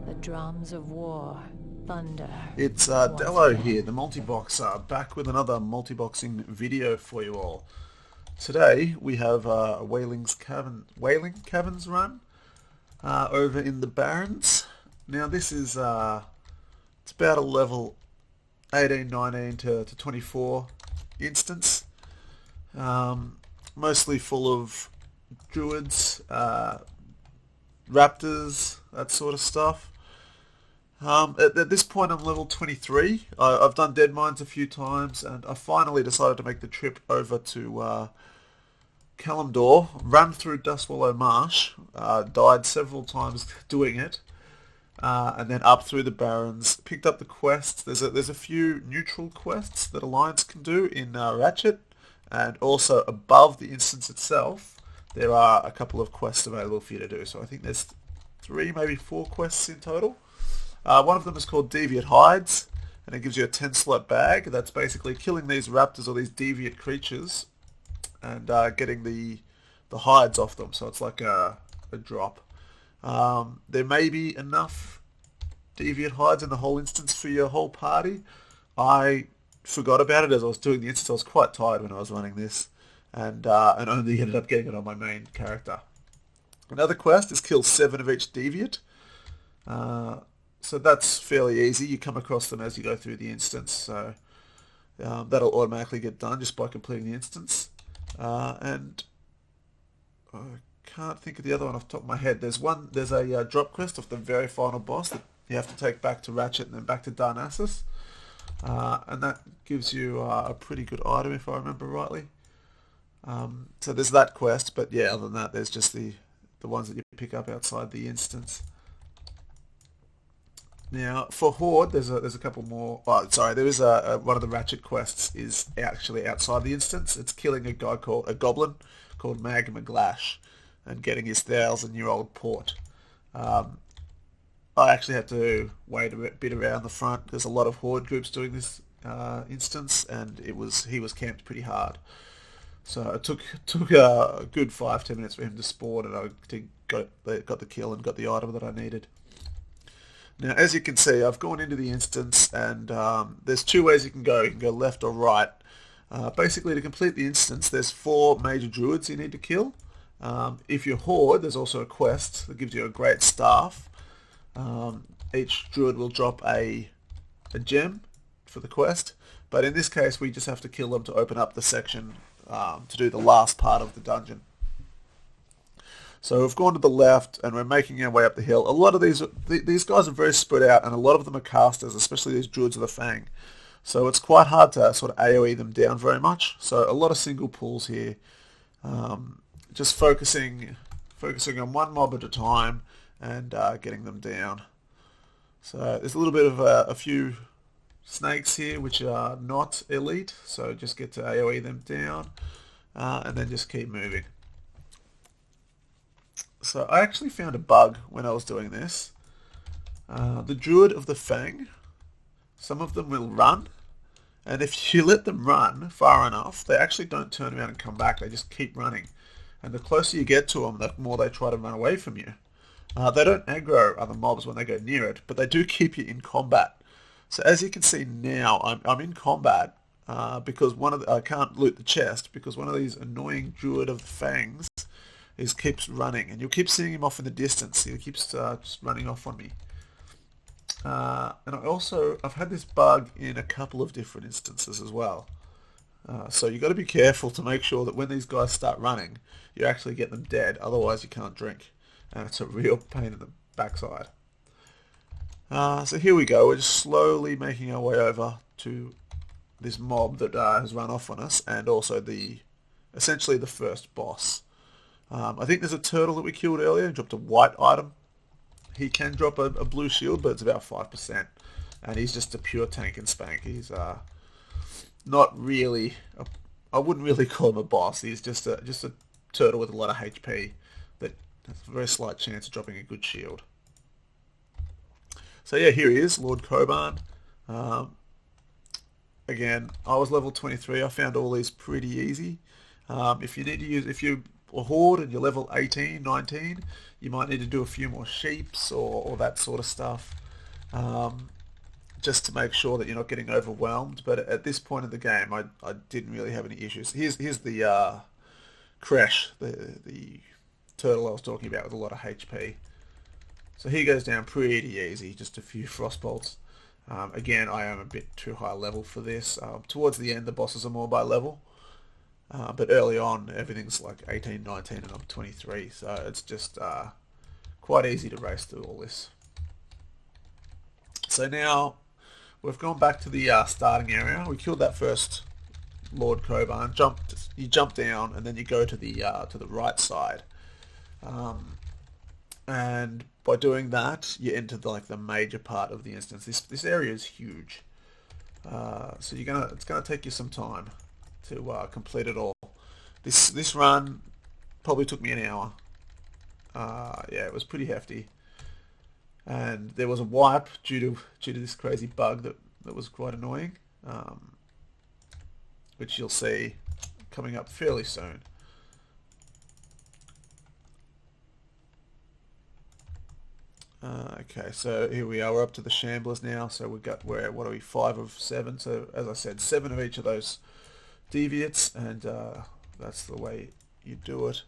The drums of war, thunder It's once Dalo here, again. the multi-boxer, back with another multi-boxing video for you all. Today we have a Wailing Caverns run over in the Barrens. Now this is it's about a level 18, 19 to 24 instance, mostly full of druids, raptors, that sort of stuff. At this point, I'm level 23. I've done Dead Mines a few times, and I finally decided to make the trip over to Kalimdor, ran through Dustwallow Marsh, died several times doing it, and then up through the Barrens, picked up the quests. There's a few neutral quests that Alliance can do in Ratchet, and also above the instance itself, there are a couple of quests available for you to do. So I think there's three, maybe four quests in total. One of them is called Deviate Hides, and it gives you a 10-slot bag. That's basically killing these raptors or these deviate creatures and getting the hides off them. So it's like a drop. There may be enough deviate hides in the whole instance for your whole party. I forgot about it as I was doing the instance. I was quite tired when I was running this, and only ended up getting it on my main character. Another quest is kill 7 of each deviate. So that's fairly easy. You come across them as you go through the instance, so that'll automatically get done just by completing the instance. And I can't think of the other one off the top of my head. There's a drop quest of the very final boss that you have to take back to Ratchet and then back to Darnassus, and that gives you a pretty good item if I remember rightly. So there's that quest, but yeah, other than that, there's just the ones that you pick up outside the instance. Now, for Horde, there's a couple more. Oh, sorry, there is one of the Ratchet quests is actually outside the instance. It's killing a goblin called Mag McGlash and getting his 1,000-year-old port. I actually had to wait a bit around the front. There's a lot of Horde groups doing this instance, and he was camped pretty hard. So it took a good 5-10 minutes for him to spawn, and got the kill and got the item that I needed. Now, as you can see, I've gone into the instance, and there's two ways you can go. You can go left or right. Basically, to complete the instance, there's 4 major druids you need to kill. If you're Horde, there's also a quest that gives you a great staff. Each druid will drop a gem for the quest, but in this case, we just have to kill them to open up the section to do the last part of the dungeon. So we've gone to the left, and we're making our way up the hill. A lot of these guys are very spread out, and a lot of them are casters, especially these Druids of the Fang. So it's quite hard to sort of AoE them down very much. So a lot of single pulls here, just focusing on one mob at a time and getting them down. So there's a little bit of a few snakes here which are not elite, so just get to AoE them down, and then just keep moving. So I actually found a bug when I was doing this. The Druid of the Fang, some of them will run, and if you let them run far enough, they actually don't turn around and come back. They just keep running. And the closer you get to them, the more they try to run away from you. They don't aggro other mobs when they go near it, but they do keep you in combat. So as you can see now, I'm in combat because I can't loot the chest because one of these annoying Druid of the Fangs keeps running, and you'll keep seeing him off in the distance. He keeps just running off on me. And I've had this bug in a couple of different instances as well. So you've got to be careful to make sure that when these guys start running, you actually get them dead. Otherwise, you can't drink, and it's a real pain in the backside. So here we go. We're just slowly making our way over to this mob that has run off on us, and also essentially the first boss. I think there's a turtle that we killed earlier. He dropped a white item. He can drop a blue shield, but it's about 5%. And he's just a pure tank and spank. He's not really... I wouldn't really call him a boss. He's just a turtle with a lot of HP that has a very slight chance of dropping a good shield. So yeah, here he is, Lord Coban. Again, I was level 23. I found all these pretty easy. If you a horde and you're level 18, 19, you might need to do a few more sheeps or that sort of stuff, just to make sure that you're not getting overwhelmed. But at this point in the game, I didn't really have any issues. Here's the Crash, the turtle I was talking about with a lot of HP. So he goes down pretty easy, just a few frost bolts. Again, I am a bit too high level for this. Towards the end, the bosses are more by level. But early on, everything's like 18, 19, and I'm 23. So it's just quite easy to race through all this. So now we've gone back to the starting area. We killed that first Lord Crowbar. You jump down, and then you go to the right side. And by doing that, you enter the major part of the instance. This area is huge, so it's gonna take you some time to complete it all. This run probably took me an hour. Yeah, it was pretty hefty, and there was a wipe due to this crazy bug that was quite annoying, which you'll see coming up fairly soon. Okay, so here we are. We're up to the Shamblers now. So what are we? 5 of 7. So as I said, 7 of each of those deviates, and that's the way you do it.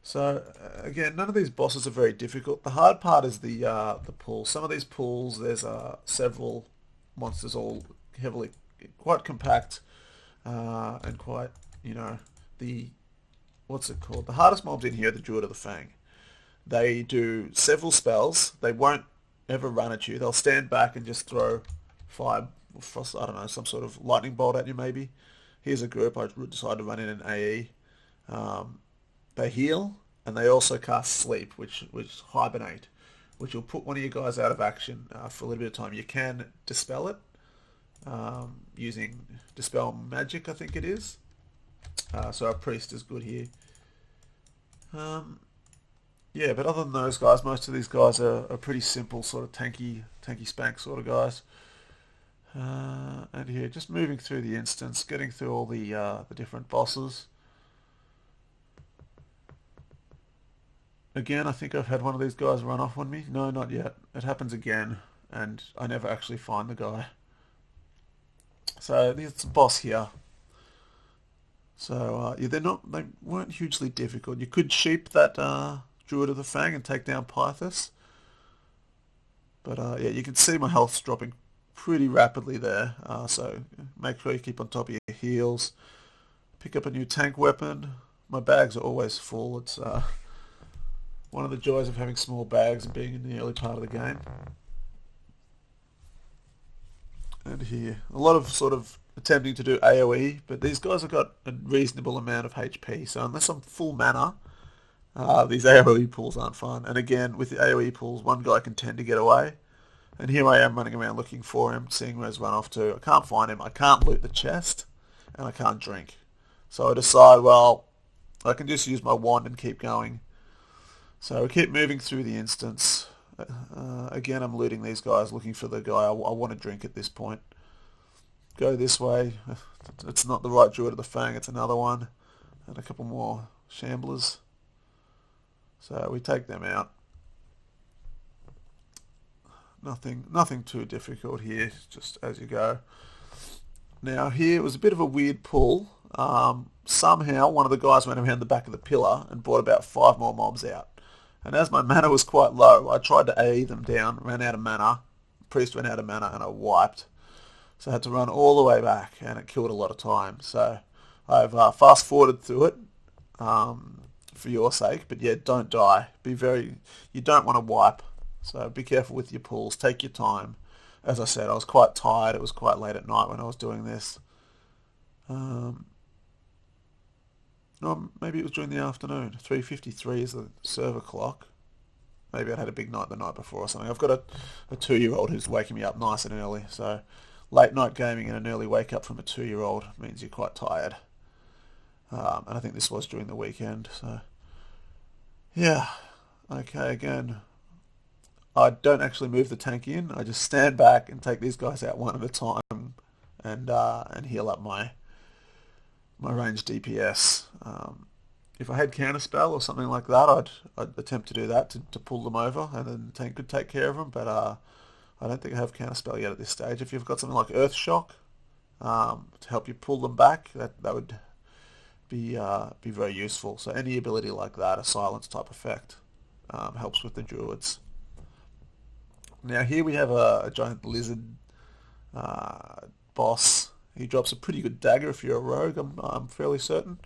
So again, none of these bosses are very difficult. The hard part is the pool. Some of these pools, there's several monsters, all heavily, quite compact, and quite, what's it called? The hardest mobs in here are the Druid of the Fang. They do several spells. They won't ever run at you. They'll stand back and just throw fire, frost, I don't know, some sort of lightning bolt at you maybe. Here's a group. I decided to run in an AE. They heal, and they also cast Sleep, which hibernate, which will put one of your guys out of action for a little bit of time. You can dispel it using Dispel Magic, I think it is. So our priest is good here. Yeah, but other than those guys, most of these guys are pretty simple, sort of tanky spank sort of guys. And here, just moving through the instance, getting through all the different bosses. Again, I think I've had one of these guys run off on me. No, not yet. It happens again, and I never actually find the guy. So there's a boss here. So yeah, they weren't hugely difficult. You could sheep that Druid of the Fang and take down Pythos. But yeah, you can see my health's dropping pretty rapidly there. So make sure you keep on top of your heals. Pick up a new tank weapon. My bags are always full. It's one of the joys of having small bags and being in the early part of the game. And here, a lot of sort of attempting to do AoE, but these guys have got a reasonable amount of HP. So unless I'm full mana, these AoE pools aren't fun. And again, with the AoE pools, one guy can tend to get away. And here I am running around looking for him, seeing where he's run off to. I can't find him. I can't loot the chest, and I can't drink. So I decide, well, I can just use my wand and keep going. So we keep moving through the instance. Again, I'm looting these guys, looking for the guy I want to drink at this point. Go this way. It's not the right Druid of the Fang, it's another one. And a couple more Shamblers. So we take them out. Nothing too difficult here, just as you go. Now here was a bit of a weird pull. Somehow one of the guys went around the back of the pillar and brought about 5 more mobs out. And as my mana was quite low, I tried to AE them down, ran out of mana. Priest ran out of mana, and I wiped. So I had to run all the way back, and it killed a lot of time. So I've fast-forwarded through it for your sake. But yeah, don't die. You don't want to wipe. So be careful with your pulls. Take your time. As I said, I was quite tired. It was quite late at night when I was doing this. No, maybe it was during the afternoon. 3:53 is the server clock. Maybe I'd had a big night the night before or something. I've got a 2-year-old who's waking me up nice and early. So late night gaming and an early wake up from a 2-year-old means you're quite tired. And I think this was during the weekend. So yeah, okay. Again, I don't actually move the tank in. I just stand back and take these guys out one at a time, and heal up my range DPS. if I had counterspell or something like that, I'd attempt to do that to pull them over, and then tank could take care of them. But I don't think I have counterspell yet at this stage. If you've got something like Earth Shock to help you pull them back, that would be very useful. So any ability like that, a silence type effect, helps with the druids. Now here we have a giant lizard boss. He drops a pretty good dagger if you're a rogue, I'm fairly certain.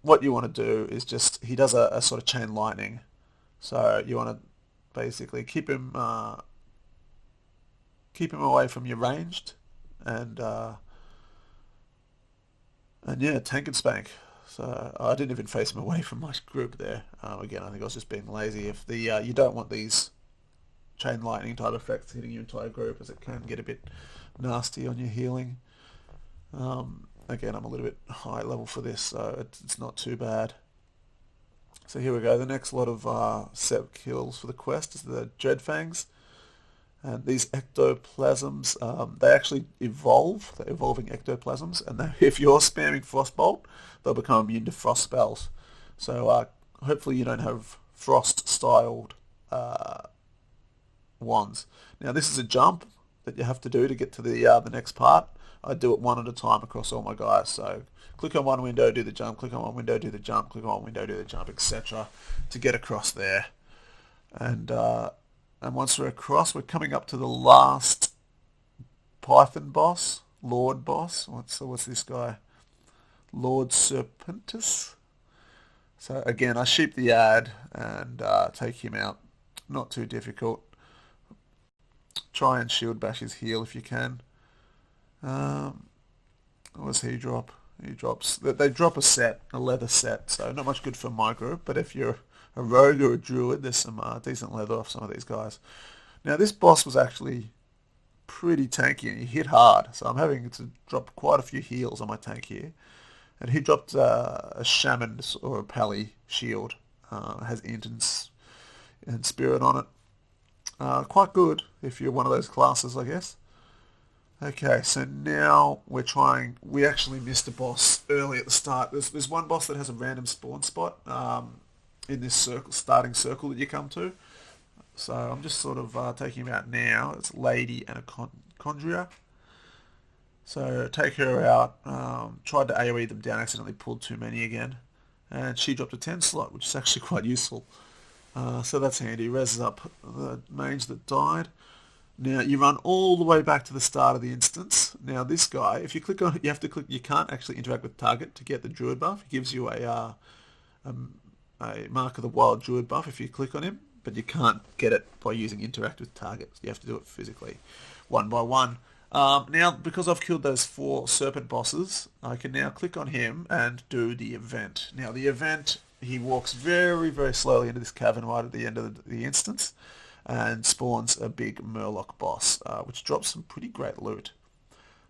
What you want to do is just, he does a sort of chain lightning. So you want to basically keep him away from your ranged, and yeah, tank and spank. So I didn't even face him away from my group there. Again, I think I was just being lazy. If the you don't want these chain lightning type effects hitting your entire group, as it can get a bit nasty on your healing. Again, I'm a little bit high level for this, so it's not too bad. So here we go. The next lot of set kills for the quest is the Dreadfangs. And these ectoplasms, they actually evolve. They're evolving ectoplasms, and if you're spamming Frostbolt, they'll become immune to frost spells. So hopefully you don't have frost-styled wands. Now this is a jump that you have to do to get to the next part. I do it one at a time across all my guys. So click on one window, do the jump. Click on one window, do the jump. Click on one window, do the jump, etc. to get across there. And once we're across, we're coming up to the last Python boss, Lord boss. What's this guy? Lord Serpentis. So again, I sheep the ad and take him out. Not too difficult. Try and shield bash his heal if you can. What does he drop? He drops. They drop a leather set, so not much good for my group. But if you're a rogue or a druid, there's some decent leather off some of these guys. Now this boss was actually pretty tanky and he hit hard, so I'm having to drop quite a few heals on my tank here. And he dropped a shaman or a pally shield. Has int and spirit on it. Quite good if you're one of those classes, I guess. Okay, so now we actually missed a boss early at the start. There's one boss that has a random spawn spot in this starting circle that you come to. So I'm just sort of taking him out now. It's Lady and a Conjurer. So take her out. Tried to AoE them down, accidentally pulled too many again. And she dropped a 10 slot, which is actually quite useful. So that's handy. Reses up the mage that died. Now you run all the way back to the start of the instance. Now this guy, if you click on it, you have to click. You can't actually interact with target to get the Druid buff. It gives you a Mark of the Wild Druid buff if you click on him, but you can't get it by using interact with targets. You have to do it physically, one by one. Now, because I've killed those 4 serpent bosses, I can now click on him and do the event. Now the event, he walks very, very slowly into this cavern right at the end of the instance, and spawns a big Murloc boss, which drops some pretty great loot.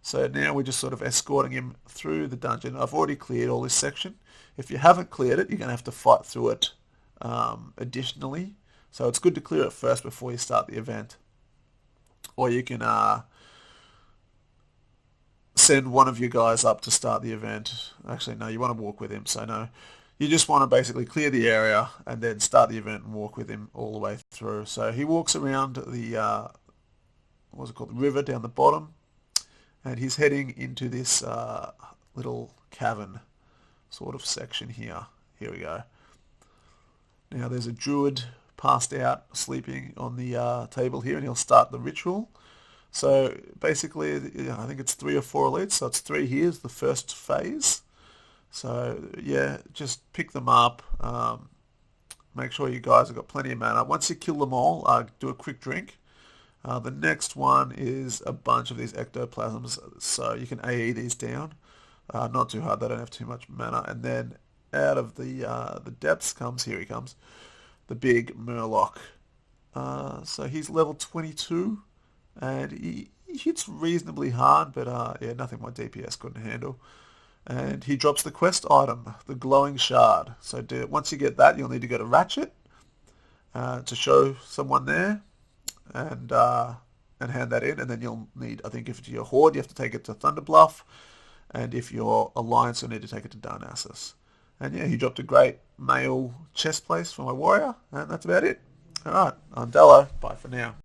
So now we're just sort of escorting him through the dungeon. I've already cleared all this section. If you haven't cleared it, you're going to have to fight through it additionally. So it's good to clear it first before you start the event. Or you can send one of your guys up to start the event. Actually, no, you want to walk with him, so no. You just want to basically clear the area and then start the event and walk with him all the way through. So he walks around the, what's it called, the river down the bottom, and he's heading into this little cavern sort of section here. Here we go. Now there's a druid passed out, sleeping on the table here, and he'll start the ritual. So basically, I think it's 3 or 4 elites, so it's 3 here is the first phase. So yeah, just pick them up. Make sure you guys have got plenty of mana. Once you kill them all, do a quick drink. The next one is a bunch of these ectoplasms, so you can AE these down. Not too hard, they don't have too much mana. And then out of the depths comes, here he comes, the big Murloc. So he's level 22, and he hits reasonably hard, but yeah, nothing my DPS couldn't handle. And he drops the quest item, the glowing shard. So once you get that, you'll need to go to Ratchet to show someone there, and hand that in. And then you'll need, I think if it's your Horde, you have to take it to Thunderbluff, and if you're Alliance, you'll need to take it to Darnassus. And yeah, he dropped a great mail chest place for my warrior, and that's about it. Alright, I'm Dalo. Bye for now.